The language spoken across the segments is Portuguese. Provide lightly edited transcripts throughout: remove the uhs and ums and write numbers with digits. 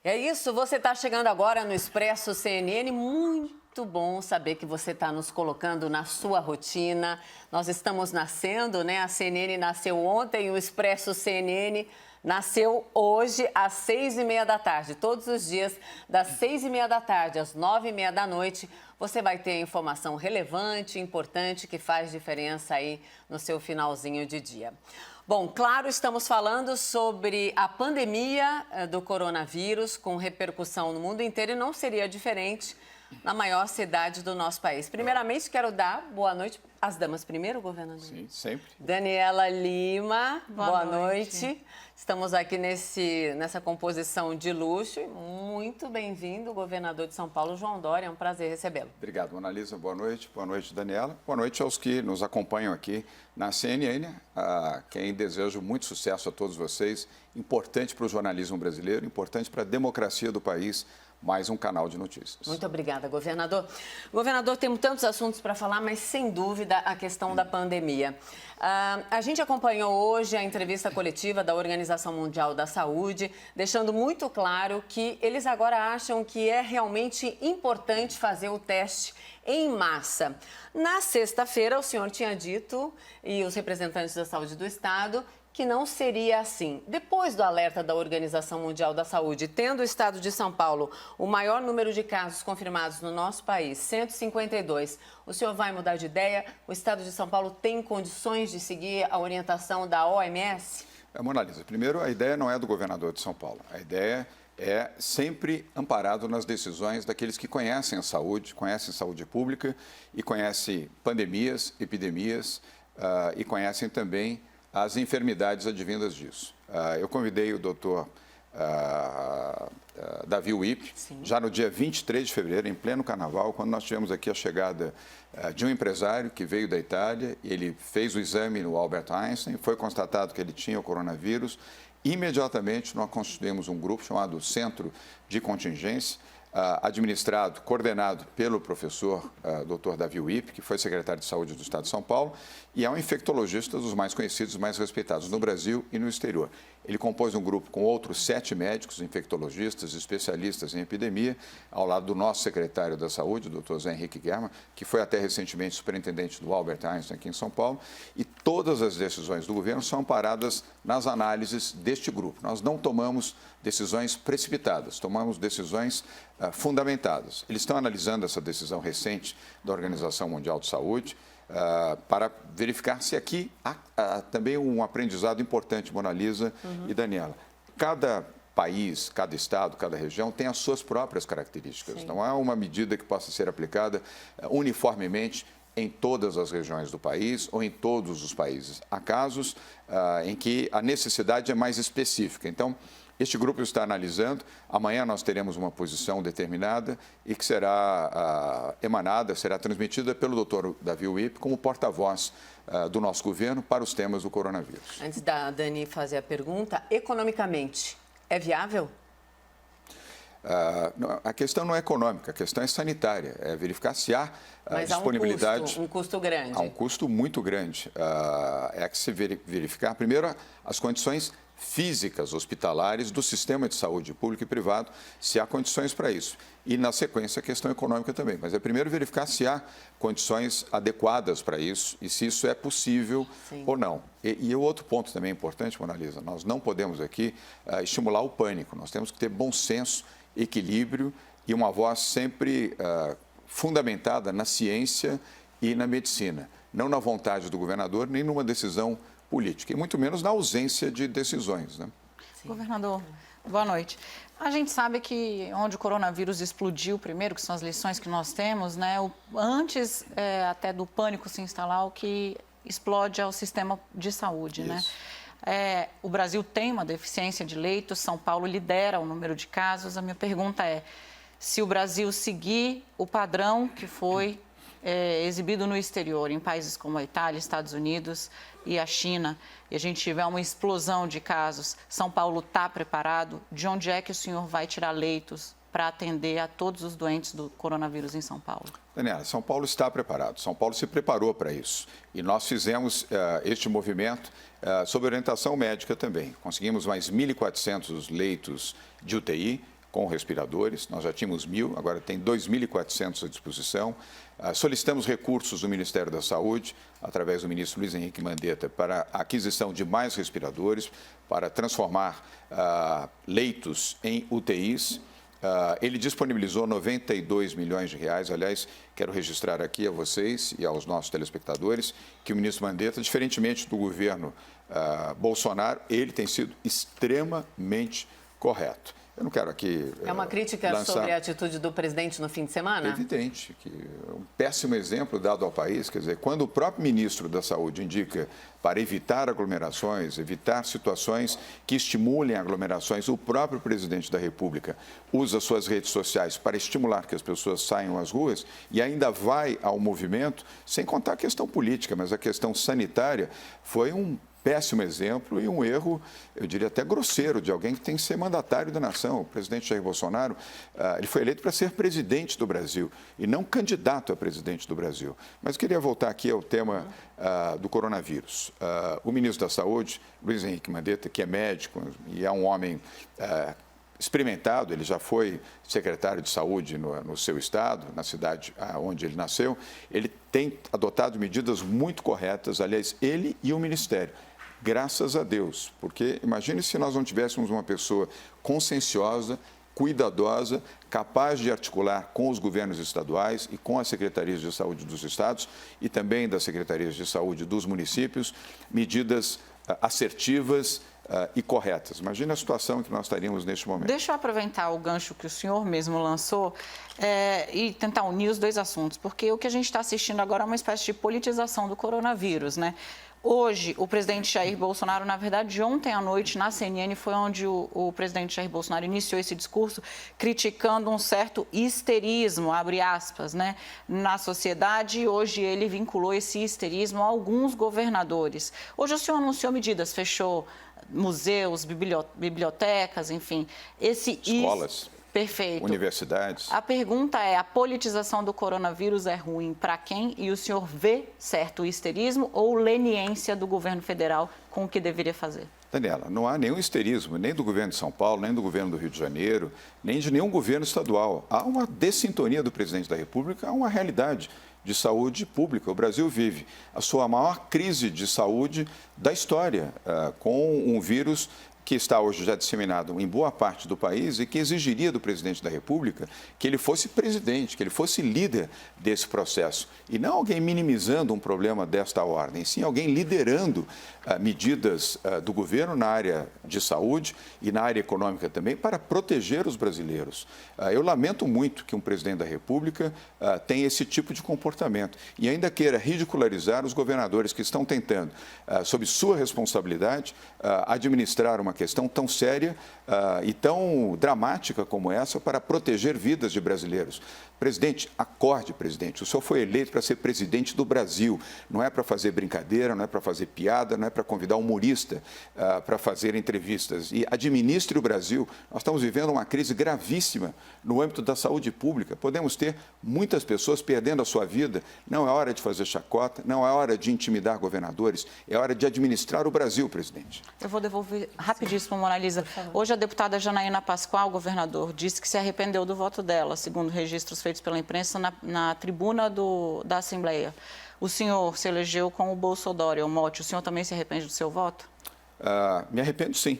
É isso, você está chegando agora no Expresso CNN, muito bom saber que você está nos colocando na sua rotina. Nós estamos nascendo, né? A CNN nasceu ontem, o Expresso CNN nasceu hoje às 6h30 da tarde. Todos os dias, das 6h30 da tarde às 9h30 da noite, você vai ter informação relevante, importante, que faz diferença aí no seu finalzinho de dia. Bom, claro, estamos falando sobre a pandemia do coronavírus, com repercussão no mundo inteiro, e não seria diferente na maior cidade do nosso país. Primeiramente, quero dar boa noite às damas primeiro, governador. Sim, sempre. Daniela Lima, boa noite. Estamos aqui nessa composição de luxo. Muito bem-vindo, governador de São Paulo, João Dória. É um prazer recebê-lo. Obrigado, Mona Lisa. Boa noite, Daniela. Boa noite aos que nos acompanham aqui na CNN. Quem desejo muito sucesso a todos vocês. Importante para o jornalismo brasileiro, importante para a democracia do país. Mais um canal de notícias. Muito obrigada, governador. Governador, temos tantos assuntos para falar, mas sem dúvida a questão da pandemia. A gente acompanhou hoje a entrevista coletiva da Organização Mundial da Saúde, deixando muito claro que eles agora acham que é realmente importante fazer o teste em massa. Na sexta-feira, o senhor tinha dito, e os representantes da saúde do Estado, que não seria assim. Depois do alerta da Organização Mundial da Saúde, tendo o estado de São Paulo o maior número de casos confirmados no nosso país, 152, o senhor vai mudar de ideia? O estado de São Paulo tem condições de seguir a orientação da OMS? Mona Lisa, primeiro, a ideia não é do governador de São Paulo. A ideia é sempre amparado nas decisões daqueles que conhecem saúde pública e conhecem pandemias, epidemias e conhecem também as enfermidades advindas disso. Eu convidei o doutor Davi Wipp, já no dia 23 de fevereiro, em pleno carnaval, quando nós tivemos aqui a chegada de um empresário que veio da Itália. Ele fez o exame no Albert Einstein, foi constatado que ele tinha o coronavírus. Imediatamente, nós constituímos um grupo chamado Centro de Contingência, administrado, coordenado pelo professor Dr. Davi Wipp, que foi secretário de Saúde do Estado de São Paulo, e é um infectologista dos mais conhecidos, mais respeitados no Brasil e no exterior. Ele compôs um grupo com outros 7 médicos, infectologistas, especialistas em epidemia, ao lado do nosso secretário da Saúde, o Dr. Zé Henrique German, que foi até recentemente superintendente do Albert Einstein aqui em São Paulo, e todas as decisões do governo são amparadas nas análises deste grupo. Nós não tomamos decisões precipitadas, tomamos decisões fundamentadas. Eles estão analisando essa decisão recente da Organização Mundial de Saúde para verificar se aqui há também um aprendizado importante, Mona Lisa e Daniela. Cada país, cada estado, cada região tem as suas próprias características. Sim. Não há uma medida que possa ser aplicada uniformemente em todas as regiões do país ou em todos os países. Há casos em que a necessidade é mais específica. Então, este grupo está analisando. Amanhã nós teremos uma posição determinada e que será será transmitida pelo Dr. Davi Wipp como porta-voz do nosso governo para os temas do coronavírus. Antes da Dani fazer a pergunta, economicamente, é viável? A questão não é econômica, a questão é sanitária, é verificar se há disponibilidade. Mas há um custo grande. Há um custo muito grande. É que se verificar, primeiro, as condições físicas hospitalares do sistema de saúde público e privado, se há condições para isso. E, na sequência, a questão econômica também. Mas é primeiro verificar se há condições adequadas para isso e se isso é possível ou não. E o outro ponto também importante, Mona Lisa, nós não podemos aqui estimular o pânico. Nós temos que ter bom senso, equilíbrio e uma voz sempre fundamentada na ciência e na medicina. Não na vontade do governador, nem numa decisão política, e muito menos na ausência de decisões, né? Governador, boa noite. A gente sabe que onde o coronavírus explodiu primeiro, que são as lições que nós temos, né? Antes até do pânico se instalar, o que explode é o sistema de saúde, né? O Brasil tem uma deficiência de leitos, São Paulo lidera o número de casos. A minha pergunta é, se o Brasil seguir o padrão que foi exibido no exterior, em países como a Itália, Estados Unidos e a China, e a gente tiver uma explosão de casos, São Paulo está preparado? De onde é que o senhor vai tirar leitos para atender a todos os doentes do coronavírus em São Paulo? Daniela, São Paulo está preparado. São Paulo se preparou para isso. E nós fizemos este movimento sob orientação médica também. Conseguimos mais 1.400 leitos de UTI, com respiradores. Nós já tínhamos 1.000, agora tem 2.400 à disposição. Solicitamos recursos do Ministério da Saúde, através do ministro Luiz Henrique Mandetta, para a aquisição de mais respiradores, para transformar leitos em UTIs. Ele disponibilizou 92 milhões de reais. Aliás, quero registrar aqui a vocês e aos nossos telespectadores que o ministro Mandetta, diferentemente do governo Bolsonaro, ele tem sido extremamente correto. Eu não quero aqui É uma crítica sobre a atitude do presidente no fim de semana? É evidente que é um péssimo exemplo dado ao país. Quer dizer, quando o próprio ministro da Saúde indica para evitar aglomerações, evitar situações que estimulem aglomerações, o próprio presidente da República usa suas redes sociais para estimular que as pessoas saiam às ruas e ainda vai ao movimento, sem contar a questão política, mas a questão sanitária, foi um péssimo exemplo e um erro, eu diria até grosseiro, de alguém que tem que ser mandatário da nação. O presidente Jair Bolsonaro, ele foi eleito para ser presidente do Brasil e não candidato a presidente do Brasil. Mas queria voltar aqui ao tema do coronavírus. O ministro da Saúde, Luiz Henrique Mandetta, que é médico e é um homem experimentado, ele já foi secretário de saúde no seu estado, na cidade onde ele nasceu, ele tem adotado medidas muito corretas, aliás, ele e o Ministério. Graças a Deus, porque imagine se nós não tivéssemos uma pessoa conscienciosa, cuidadosa, capaz de articular com os governos estaduais e com as secretarias de saúde dos estados e também das secretarias de saúde dos municípios, medidas assertivas e corretas. Imagina a situação que nós estaríamos neste momento. Deixa eu aproveitar o gancho que o senhor mesmo lançou e tentar unir os dois assuntos, porque o que a gente está assistindo agora é uma espécie de politização do coronavírus, né? Hoje, o presidente Jair Bolsonaro, na verdade, ontem à noite, na CNN, foi onde o presidente Jair Bolsonaro iniciou esse discurso criticando um certo histerismo, abre aspas, né, na sociedade. E hoje ele vinculou esse histerismo a alguns governadores. Hoje o senhor anunciou medidas, fechou museus, bibliotecas, enfim. Escolas. Perfeito. Universidades. A pergunta é, a politização do coronavírus é ruim para quem? E o senhor vê certo histerismo ou leniência do governo federal com o que deveria fazer? Daniela, não há nenhum histerismo, nem do governo de São Paulo, nem do governo do Rio de Janeiro, nem de nenhum governo estadual. Há uma dessintonia do presidente da República, há uma realidade de saúde pública. O Brasil vive a sua maior crise de saúde da história, com um vírus que está hoje já disseminado em boa parte do país e que exigiria do presidente da República que ele fosse presidente, que ele fosse líder desse processo. E não alguém minimizando um problema desta ordem, sim alguém liderando medidas do governo na área de saúde e na área econômica também para proteger os brasileiros. Eu lamento muito que um presidente da República tenha esse tipo de comportamento e ainda queira ridicularizar os governadores que estão tentando, sob sua responsabilidade, administrar uma questão tão séria e tão dramática como essa para proteger vidas de brasileiros. Presidente, acorde, presidente. O senhor foi eleito para ser presidente do Brasil. Não é para fazer brincadeira, não é para fazer piada, não é para convidar humorista para fazer entrevistas. E administre o Brasil. Nós estamos vivendo uma crise gravíssima no âmbito da saúde pública. Podemos ter muitas pessoas perdendo a sua vida. Não é hora de fazer chacota, não é hora de intimidar governadores, é hora de administrar o Brasil, presidente. Eu vou devolver rapidíssimo, Mona Lisa. Hoje a deputada Janaína Pascoal, governador, disse que se arrependeu do voto dela, segundo registros feitos pela imprensa na tribuna da Assembleia. O senhor se elegeu com o Bolsonaro, o mote. O senhor também se arrepende do seu voto? Me arrependo, sim.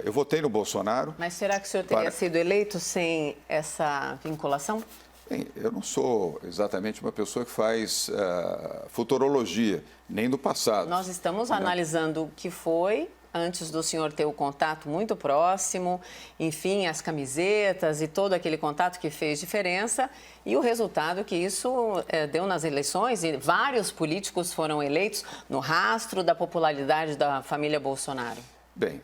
Eu votei no Bolsonaro. Mas será que o senhor teria sido eleito sem essa vinculação? Bem, eu não sou exatamente uma pessoa que faz futurologia, nem do passado. Nós estamos analisando o que foi antes do senhor ter o contato muito próximo, enfim, as camisetas e todo aquele contato que fez diferença e o resultado que isso deu nas eleições e vários políticos foram eleitos no rastro da popularidade da família Bolsonaro. Bem,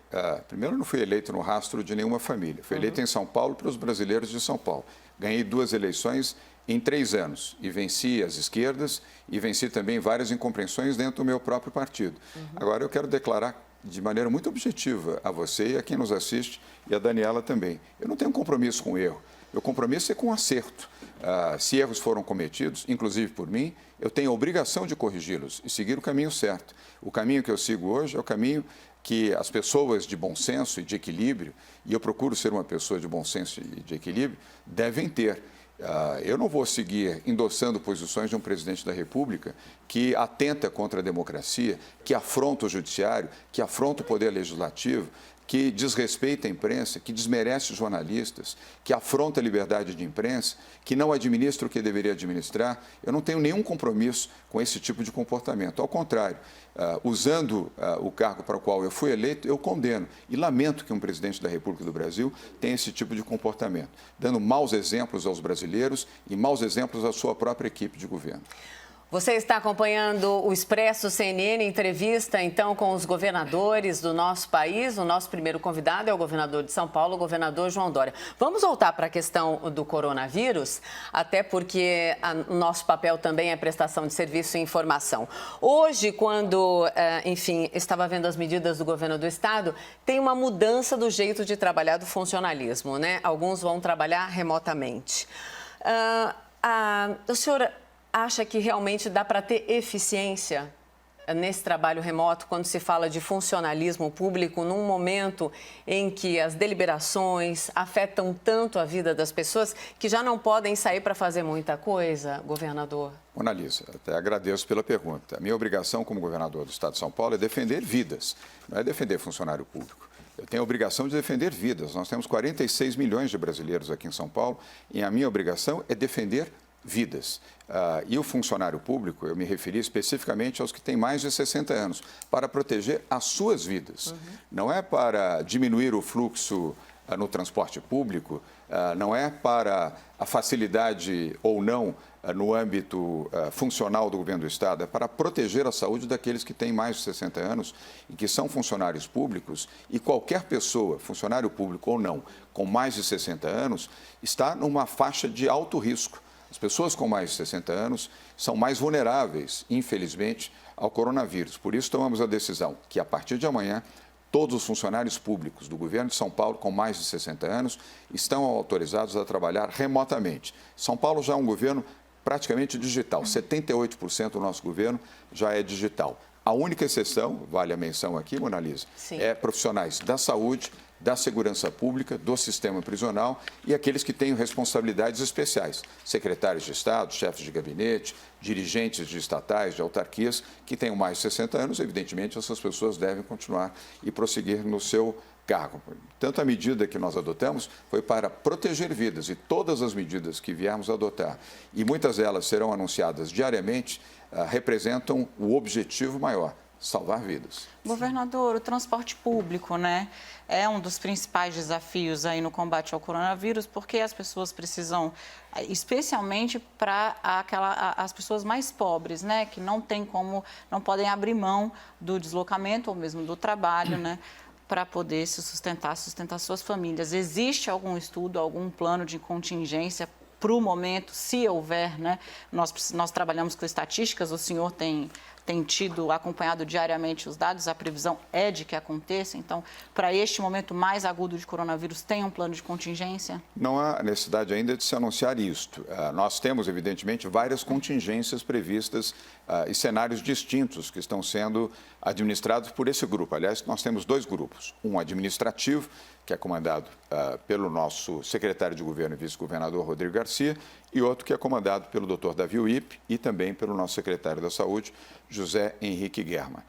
primeiro eu não fui eleito no rastro de nenhuma família. Fui eleito em São Paulo para os brasileiros de São Paulo. Ganhei 2 eleições em 3 anos e venci as esquerdas e venci também várias incompreensões dentro do meu próprio partido. Agora eu quero declarar de maneira muito objetiva a você e a quem nos assiste e a Daniela também. Eu não tenho compromisso com o erro. Meu compromisso é com o acerto. Se erros foram cometidos, inclusive por mim, eu tenho a obrigação de corrigi-los e seguir o caminho certo. O caminho que eu sigo hoje é o caminho que as pessoas de bom senso e de equilíbrio, e eu procuro ser uma pessoa de bom senso e de equilíbrio, devem ter. Eu não vou seguir endossando posições de um presidente da República que atenta contra a democracia, que afronta o judiciário, que afronta o poder legislativo, que desrespeita a imprensa, que desmerece os jornalistas, que afronta a liberdade de imprensa, que não administra o que deveria administrar. Eu não tenho nenhum compromisso com esse tipo de comportamento. Ao contrário, usando o cargo para o qual eu fui eleito, eu condeno e lamento que um presidente da República do Brasil tenha esse tipo de comportamento, dando maus exemplos aos brasileiros e maus exemplos à sua própria equipe de governo. Você está acompanhando o Expresso CNN, entrevista então com os governadores do nosso país. O nosso primeiro convidado é o governador de São Paulo, o governador João Dória. Vamos voltar para a questão do coronavírus, até porque o nosso papel também é prestação de serviço e informação. Hoje, quando, enfim, estava vendo as medidas do governo do estado, tem uma mudança do jeito de trabalhar do funcionalismo, né? Alguns vão trabalhar remotamente. O senhor acha que realmente dá para ter eficiência nesse trabalho remoto quando se fala de funcionalismo público num momento em que as deliberações afetam tanto a vida das pessoas que já não podem sair para fazer muita coisa, governador? Mona Lisa, até agradeço pela pergunta. A minha obrigação como governador do estado de São Paulo é defender vidas, não é defender funcionário público. Eu tenho a obrigação de defender vidas. Nós temos 46 milhões de brasileiros aqui em São Paulo e a minha obrigação é defender vidas. E o funcionário público, eu me referi especificamente aos que têm mais de 60 anos, para proteger as suas vidas. Não é para diminuir o fluxo no transporte público, não é para a facilidade ou não no âmbito funcional do governo do Estado, é para proteger a saúde daqueles que têm mais de 60 anos e que são funcionários públicos, e qualquer pessoa, funcionário público ou não, com mais de 60 anos, está numa faixa de alto risco. As pessoas com mais de 60 anos são mais vulneráveis, infelizmente, ao coronavírus. Por isso, tomamos a decisão que, a partir de amanhã, todos os funcionários públicos do governo de São Paulo com mais de 60 anos estão autorizados a trabalhar remotamente. São Paulo já é um governo praticamente digital. 78% do nosso governo já é digital. A única exceção, vale a menção aqui, Mona Lisa, é profissionais da saúde, da segurança pública, do sistema prisional e aqueles que têm responsabilidades especiais, secretários de Estado, chefes de gabinete, dirigentes de estatais, de autarquias, que tenham mais de 60 anos, evidentemente essas pessoas devem continuar e prosseguir no seu cargo. Tanto a medida que nós adotamos foi para proteger vidas e todas as medidas que viemos a adotar, e muitas delas serão anunciadas diariamente, representam o objetivo maior, salvar vidas. Governador, o transporte público, né, é um dos principais desafios aí no combate ao coronavírus, porque as pessoas precisam, especialmente para as pessoas mais pobres, né, que não podem abrir mão do deslocamento ou mesmo do trabalho, né, para poder se sustentar suas famílias. Existe algum estudo, algum plano de contingência para o momento, se houver, né? Nós trabalhamos com estatísticas, o senhor tem acompanhado diariamente os dados, a previsão é de que aconteça. Então, para este momento mais agudo de coronavírus, tem um plano de contingência? Não há necessidade ainda de se anunciar isto. Nós temos, evidentemente, várias contingências previstas e cenários distintos que estão sendo administrados por esse grupo. Aliás, nós temos dois grupos, um administrativo, que é comandado pelo nosso secretário de governo e vice-governador Rodrigo Garcia, e outro que é comandado pelo Dr. Davi Uip e também pelo nosso secretário da Saúde, José Henrique Guerma.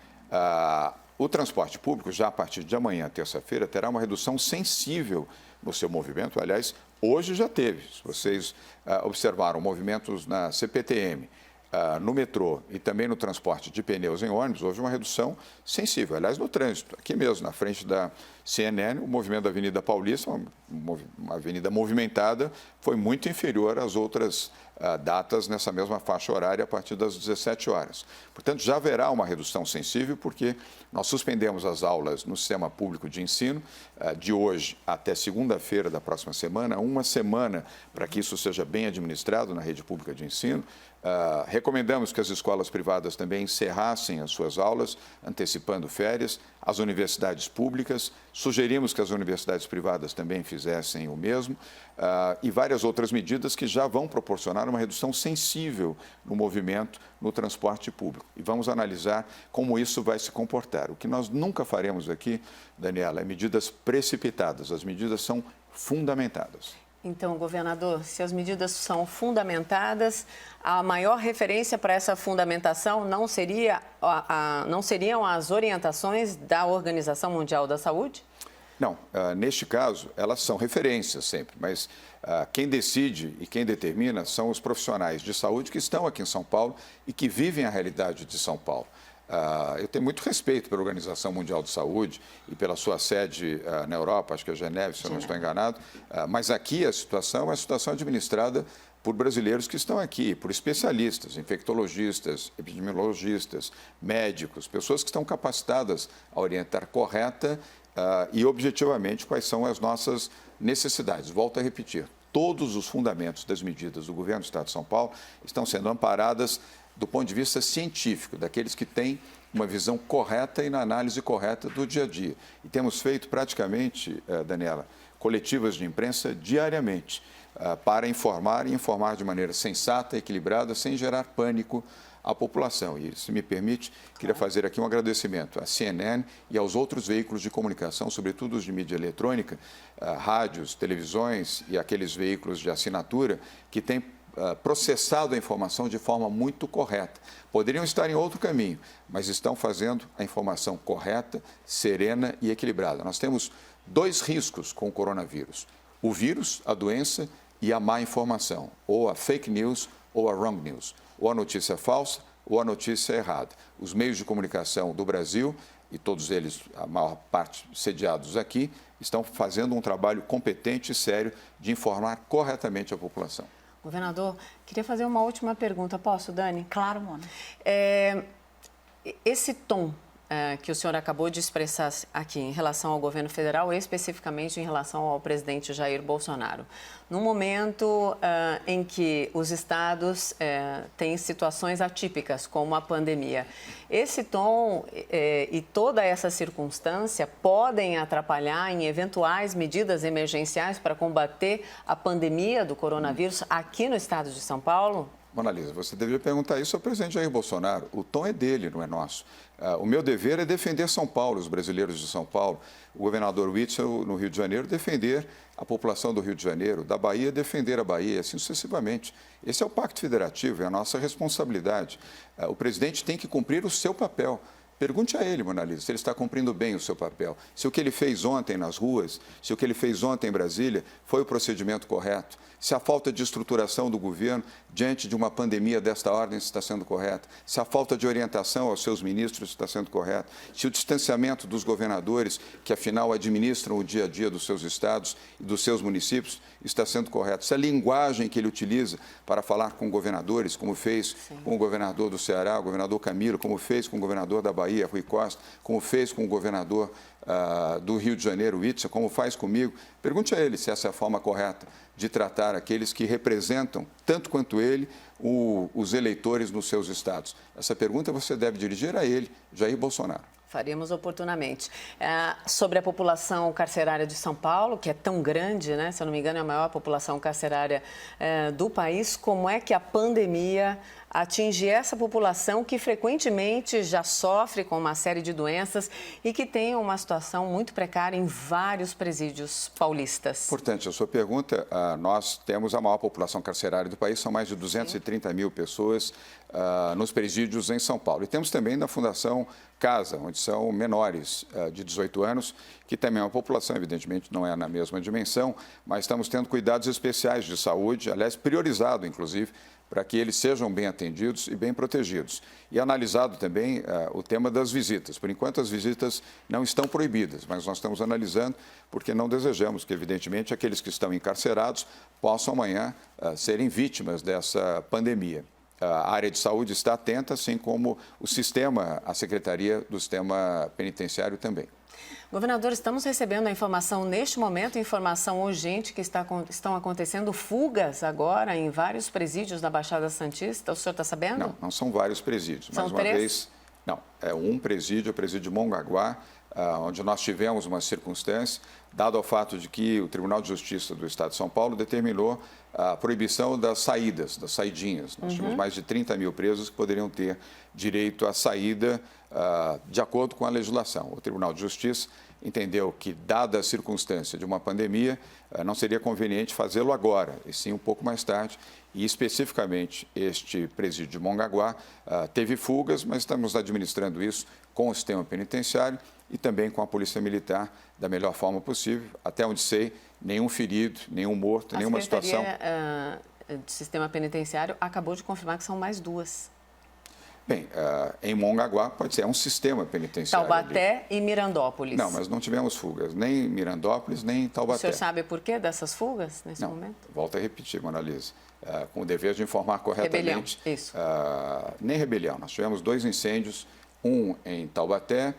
O transporte público, já a partir de amanhã, terça-feira, terá uma redução sensível no seu movimento. Aliás, hoje já teve. Se vocês observaram movimentos na CPTM, no metrô e também no transporte de pneus em ônibus, houve uma redução sensível. Aliás, no trânsito, aqui mesmo, na frente da CNN, o movimento da Avenida Paulista, uma avenida movimentada, foi muito inferior às outras datas nessa mesma faixa horária a partir das 17 horas. Portanto, já haverá uma redução sensível, porque nós suspendemos as aulas no sistema público de ensino de hoje até segunda-feira da próxima semana, uma semana para que isso seja bem administrado na rede pública de ensino. Recomendamos que as escolas privadas também encerrassem as suas aulas, antecipando férias, as universidades públicas, sugerimos que as universidades privadas também fizessem o mesmo, e várias outras medidas que já vão proporcionar uma redução sensível no movimento no transporte público. E vamos analisar como isso vai se comportar. O que nós nunca faremos aqui, Daniela, é medidas precipitadas, as medidas são fundamentadas. Então, governador, se as medidas são fundamentadas, a maior referência para essa fundamentação não seriam as orientações da Organização Mundial da Saúde? Não, neste caso, elas são referências sempre, mas quem decide e quem determina são os profissionais de saúde que estão aqui em São Paulo e que vivem a realidade de São Paulo. Eu tenho muito respeito pela Organização Mundial de Saúde e pela sua sede na Europa, acho que é Geneve, se eu não estou enganado, mas aqui a situação é uma situação administrada por brasileiros que estão aqui, por especialistas, infectologistas, epidemiologistas, médicos, pessoas que estão capacitadas a orientar correta e objetivamente quais são as nossas necessidades. Volto a repetir, todos os fundamentos das medidas do governo do Estado de São Paulo estão sendo amparadas do ponto de vista científico, daqueles que têm uma visão correta e na análise correta do dia a dia. E temos feito praticamente, Daniela, coletivas de imprensa diariamente para informar e informar de maneira sensata, equilibrada, sem gerar pânico à população. E, se me permite, queria fazer aqui um agradecimento à CNN e aos outros veículos de comunicação, sobretudo os de mídia eletrônica, rádios, televisões e aqueles veículos de assinatura que têm processado a informação de forma muito correta. Poderiam estar em outro caminho, mas estão fazendo a informação correta, serena e equilibrada. Nós temos dois riscos com o coronavírus: o vírus, a doença, e a má informação, ou a fake news ou a wrong news, ou a notícia falsa ou a notícia errada. Os meios de comunicação do Brasil, e todos eles, a maior parte sediados aqui, estão fazendo um trabalho competente e sério de informar corretamente a população. Governador, queria fazer uma última pergunta. Posso, Dani? Claro, Mona. Esse tom que o senhor acabou de expressar aqui em relação ao governo federal, especificamente em relação ao presidente Jair Bolsonaro, no momento em que os estados têm situações atípicas, como a pandemia, esse tom e toda essa circunstância podem atrapalhar em eventuais medidas emergenciais para combater a pandemia do coronavírus aqui no estado de São Paulo? Mona Lisa, você deveria perguntar isso ao presidente Jair Bolsonaro. O tom é dele, não é nosso. O meu dever é defender São Paulo, os brasileiros de São Paulo. O governador Witzel, no Rio de Janeiro, defender a população do Rio de Janeiro. Da Bahia, defender a Bahia, assim sucessivamente. Esse é o Pacto Federativo, é a nossa responsabilidade. O presidente tem que cumprir o seu papel. Pergunte a ele, Mona Lisa, se ele está cumprindo bem o seu papel. Se o que ele fez ontem nas ruas, se o que ele fez ontem em Brasília foi o procedimento correto. Se a falta de estruturação do governo diante de uma pandemia desta ordem está sendo correta. Se a falta de orientação aos seus ministros está sendo correta. Se o distanciamento dos governadores, que afinal administram o dia a dia dos seus estados e dos seus municípios, está sendo correto. Se a linguagem que ele utiliza para falar com governadores, como fez com o governador do Ceará, o governador Camilo, como fez com o governador da Bahia, Rui Costa, como fez com o governador do Rio de Janeiro, Witzel, como faz comigo. Pergunte a ele se essa é a forma correta de tratar aqueles que representam, tanto quanto ele, os eleitores nos seus estados. Essa pergunta você deve dirigir a ele, Jair Bolsonaro. Faremos oportunamente. Sobre a população carcerária de São Paulo, que é tão grande, né? Se eu não me engano, é a maior população carcerária do país, como é que a pandemia atinge essa população que frequentemente já sofre com uma série de doenças e que tem uma situação muito precária em vários presídios paulistas? Importante a sua pergunta. Nós temos a maior população carcerária do país, são mais de 230 mil pessoas nos presídios em São Paulo. E temos também na Fundação Casa, onde são menores de 18 anos, que também é uma população, evidentemente, não é na mesma dimensão, mas estamos tendo cuidados especiais de saúde, aliás, priorizado, inclusive, para que eles sejam bem atendidos e bem protegidos. E analisado também o tema das visitas. Por enquanto, as visitas não estão proibidas, mas nós estamos analisando porque não desejamos que, evidentemente, aqueles que estão encarcerados possam amanhã serem vítimas dessa pandemia. a área de saúde está atenta, assim como o sistema, a Secretaria do Sistema Penitenciário também. Governador, estamos recebendo a informação neste momento, informação urgente, que estão acontecendo fugas agora em vários presídios da Baixada Santista. O senhor está sabendo? Não, não são vários presídios. São Mais uma três? vez, não, é um presídio, o presídio de Mongaguá, onde nós tivemos uma circunstância, dado ao fato de que o Tribunal de Justiça do Estado de São Paulo determinou a proibição das saídas, das saidinhas. Nós tínhamos mais de 30 mil presos que poderiam ter direito à saída de acordo com a legislação. O Tribunal de Justiça entendeu que, dada a circunstância de uma pandemia, não seria conveniente fazê-lo agora, e sim um pouco mais tarde. E, especificamente, este presídio de Mongaguá teve fugas, mas estamos administrando isso com o sistema penitenciário e também com a Polícia Militar da melhor forma possível. Até onde sei, nenhum ferido, nenhum morto, nenhuma situação. A Secretaria de Sistema Penitenciário acabou de confirmar que são mais duas. Bem, em Mongaguá pode ser, é um sistema penitenciário. Taubaté ali. e Mirandópolis. Não, mas não tivemos fugas, nem em Mirandópolis, nem em Taubaté. O senhor sabe por quê dessas fugas nesse não, momento? Volto a repetir, Mona Lisa, com o dever de informar corretamente. Rebelião, isso. Nem rebelião, nós tivemos 2 incêndios, um em Taubaté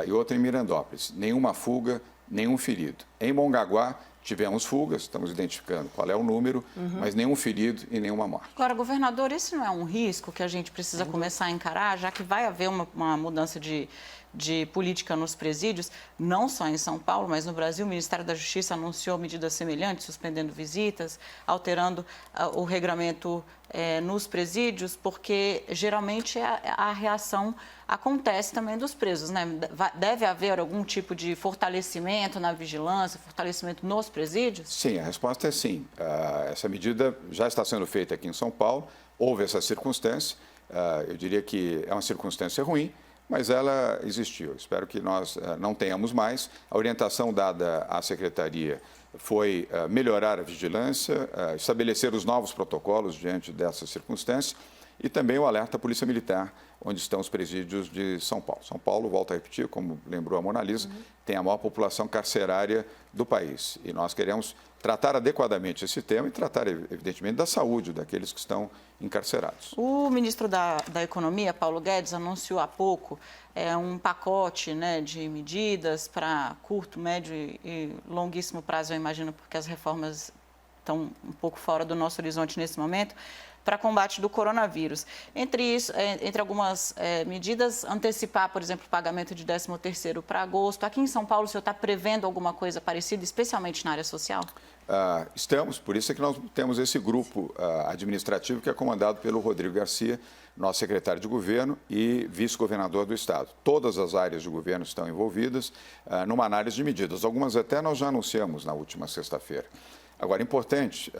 e outro em Mirandópolis. Nenhuma fuga, nenhum ferido. Em Mongaguá, tivemos fugas, estamos identificando qual é o número, mas nenhum ferido e nenhuma morte. Agora, governador, esse não é um risco que a gente precisa começar a encarar, já que vai haver uma mudança de política nos presídios, não só em São Paulo, mas no Brasil. O Ministério da Justiça anunciou medidas semelhantes, suspendendo visitas, alterando o regramento nos presídios, porque geralmente a reação acontece também dos presos, né? Deve haver algum tipo de fortalecimento na vigilância, fortalecimento nos presídios? Sim, a resposta é sim. Essa medida já está sendo feita aqui em São Paulo, houve essa circunstância, eu diria que é uma circunstância ruim, mas ela existiu. Espero que nós não tenhamos mais. A orientação dada à Secretaria foi melhorar a vigilância, estabelecer os novos protocolos diante dessa circunstância e também o alerta à Polícia Militar, onde estão os presídios de São Paulo. São Paulo, volto a repetir, como lembrou a Mona Lisa, tem a maior população carcerária do país. E nós queremos tratar adequadamente esse tema e tratar, evidentemente, da saúde daqueles que estão encarcerados. O ministro da Economia, Paulo Guedes, anunciou há pouco um pacote, né, de medidas para curto, médio e longuíssimo prazo, eu imagino, porque as reformas estão um pouco fora do nosso horizonte nesse momento, para combate do coronavírus. Entre algumas medidas, antecipar, por exemplo, o pagamento de 13º para agosto. Aqui em São Paulo, o senhor está prevendo alguma coisa parecida, especialmente na área social? Estamos, por isso é que nós temos esse grupo administrativo que é comandado pelo Rodrigo Garcia, nosso secretário de governo e vice-governador do estado. Todas as áreas de governo estão envolvidas numa análise de medidas. Algumas até nós já anunciamos na última sexta-feira. Agora, importante,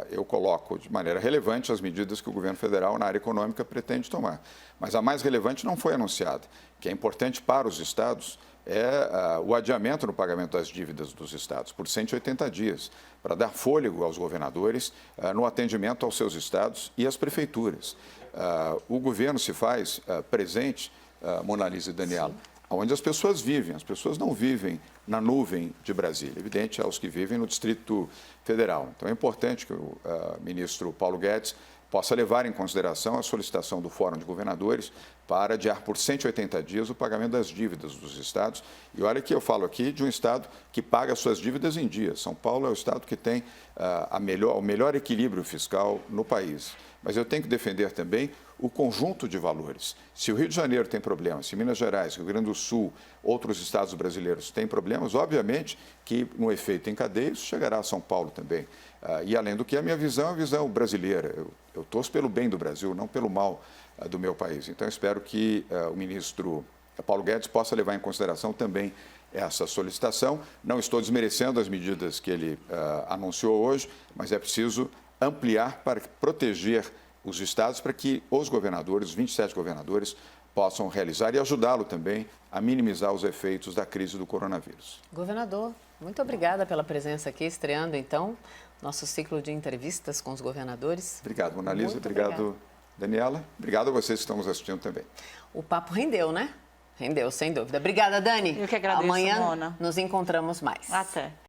eu coloco de maneira relevante as medidas que o governo federal na área econômica pretende tomar. Mas a mais relevante não foi anunciada, que é importante para os estados, o adiamento no pagamento das dívidas dos estados por 180 dias, para dar fôlego aos governadores no atendimento aos seus estados e às prefeituras. O governo se faz presente, Mona Lisa e Daniela, onde as pessoas vivem. As pessoas não vivem na nuvem de Brasília, evidente, aos que vivem no Distrito Federal. Então, é importante que o ministro Paulo Guedes possa levar em consideração a solicitação do Fórum de Governadores para adiar por 180 dias o pagamento das dívidas dos estados. E olha que eu falo aqui de um estado que paga suas dívidas em dia. São Paulo é o estado que tem o melhor equilíbrio fiscal no país. Mas eu tenho que defender também o conjunto de valores. Se o Rio de Janeiro tem problemas, se Minas Gerais, Rio Grande do Sul, outros estados brasileiros têm problemas, obviamente que no efeito em cadeia isso chegará a São Paulo também. E além do que, a minha visão é a visão brasileira. Eu torço pelo bem do Brasil, não pelo mal do meu país. Então, eu espero que o ministro Paulo Guedes possa levar em consideração também essa solicitação. Não estou desmerecendo as medidas que ele anunciou hoje, mas é preciso ampliar para proteger os estados, para que os governadores, os 27 governadores, possam realizar e ajudá-lo também a minimizar os efeitos da crise do coronavírus. Governador, muito obrigada pela presença aqui, estreando então nosso ciclo de entrevistas com os governadores. Obrigado, Mona Lisa. Obrigado, Daniela. Obrigado a vocês que estão nos assistindo também. O papo rendeu, né? Rendeu, sem dúvida. Obrigada, Dani. Eu que agradeço, Amanhã Mona. nos encontramos mais. Até.